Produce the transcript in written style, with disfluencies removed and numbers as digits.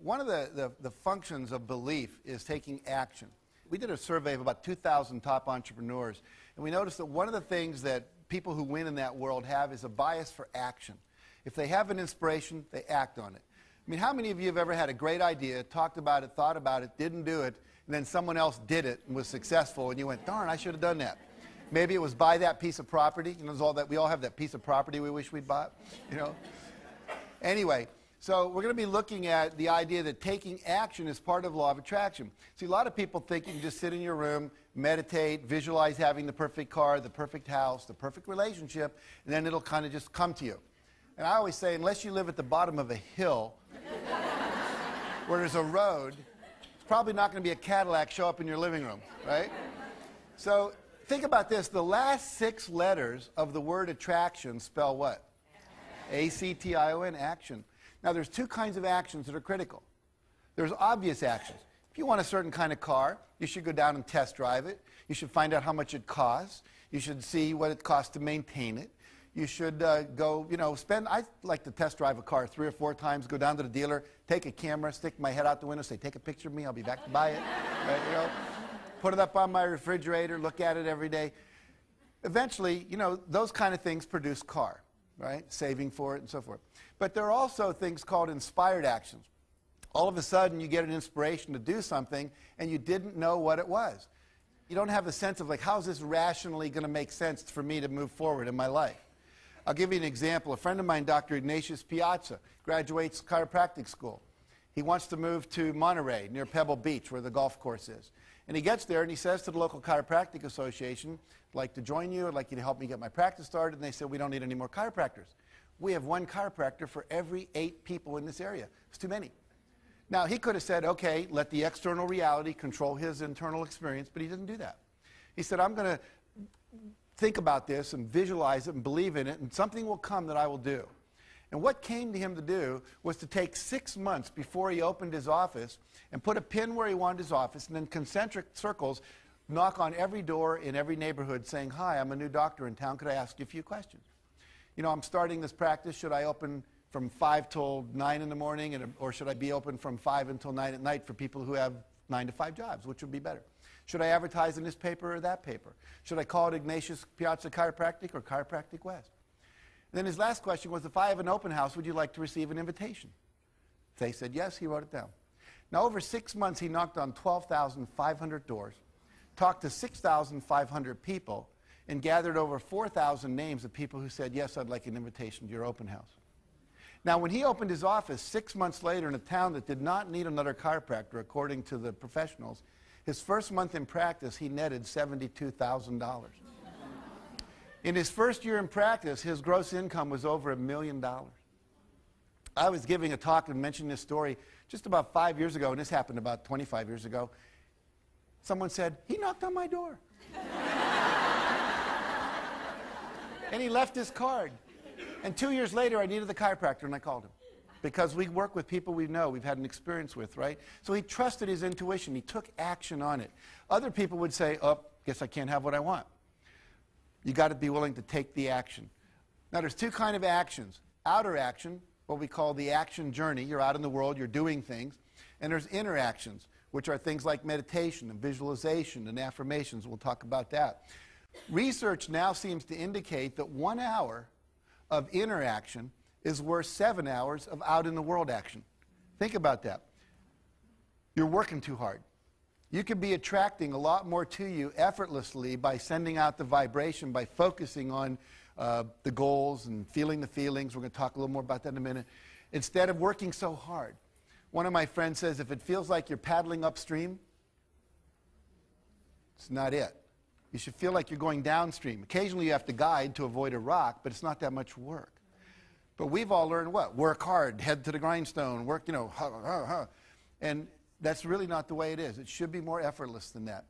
One of the functions of belief is taking action. We did a survey of about 2,000 top entrepreneurs, and we noticed that one of the things that people who win in that world have is a bias for action. If they have an inspiration, they act on it. I mean, how many of you have ever had a great idea, talked about it, thought about it, didn't do it, and then someone else did it and was successful, and you went, darn, I should have done that. Maybe it was buy that piece of property. You know, there's all that, we all have that piece of property we wish we'd bought, you know. Anyway, so we're going to be looking at the idea that taking action is part of law of attraction. See, a lot of people think you can just sit in your room, meditate, visualize having the perfect car, the perfect house, the perfect relationship, and then it'll kind of just come to you. And I always say, unless you live at the bottom of a hill where there's a road, it's probably not going to be a Cadillac show up in your living room, right? So think about this. The last 6 letters of the word attraction spell what? A-C-T-I-O-N, action. Now, there's 2 kinds of actions that are critical. There's obvious actions. If you want a certain kind of car, you should go down and test drive it. You should find out how much it costs. You should see what it costs to maintain it. You should go, you know, I like to test drive a car 3 or 4 times, go down to the dealer, take a camera, stick my head out the window, say, take a picture of me, I'll be back to buy it. Right, you know, put it up on my refrigerator, look at it every day. Eventually, you know, those kind of things produce car, right? Saving for it and so forth. But there are also things called inspired actions. All of a sudden, you get an inspiration to do something, and you didn't know what it was. You don't have the sense of, like, how is this rationally going to make sense for me to move forward in my life? I'll give you an example. A friend of mine, Dr. Ignatius Piazza, graduates chiropractic school. He wants to move to Monterey, near Pebble Beach, where the golf course is. And he gets there, and he says to the local chiropractic association, I'd like to join you. I'd like you to help me get my practice started. And they said, we don't need any more chiropractors. We have 1 chiropractor for every 8 people in this area. It's too many. Now, he could have said, okay, let the external reality control his internal experience, but he didn't do that. He said, I'm going to think about this and visualize it and believe in it, and something will come that I will do. And what came to him to do was to take 6 months before he opened his office and put a pin where he wanted his office, and then concentric circles knock on every door in every neighborhood saying, hi, I'm a new doctor in town. Could I ask you a few questions? You know, I'm starting this practice. Should I open from 5 till 9 in the morning, or should I be open from 5 until 9 at night for people who have 9 to 5 jobs? Which would be better? Should I advertise in this paper or that paper? Should I call it Ignatius Piazza Chiropractic or Chiropractic West? And then his last question was, if I have an open house, would you like to receive an invitation? They said yes. He wrote it down. Now, over 6 months, he knocked on 12,500 doors, talked to 6,500 people, and gathered over 4,000 names of people who said, yes, I'd like an invitation to your open house. Now, when he opened his office 6 months later in a town that did not need another chiropractor, according to the professionals, his first month in practice, he netted $72,000. In his first year in practice, his gross income was over $1 million. I was giving a talk and mentioned this story just about 5 years ago, and this happened about 25 years ago. Someone said, he knocked on my door. And he left his card. And 2 years later, I needed the chiropractor, and I called him. Because we work with people we know, we've had an experience with, right? So he trusted his intuition. He took action on it. Other people would say, oh, guess I can't have what I want. You got to be willing to take the action. Now, there's 2 kinds of actions. Outer action, what we call the action journey. You're out in the world, you're doing things. And there's inner actions, which are things like meditation and visualization and affirmations. We'll talk about that. Research now seems to indicate that 1 hour of inner action is worth 7 hours of out in the world action. Think about that. You're working too hard. You could be attracting a lot more to you effortlessly by sending out the vibration, by focusing on the goals and feeling the feelings. We're going to talk a little more about that in a minute. Instead of working so hard. One of my friends says, if it feels like you're paddling upstream, it's not it. You should feel like you're going downstream. Occasionally you have to guide to avoid a rock, but it's not that much work. But we've all learned what? Work hard, head to the grindstone, work, you know, and that's really not the way it is. It should be more effortless than that.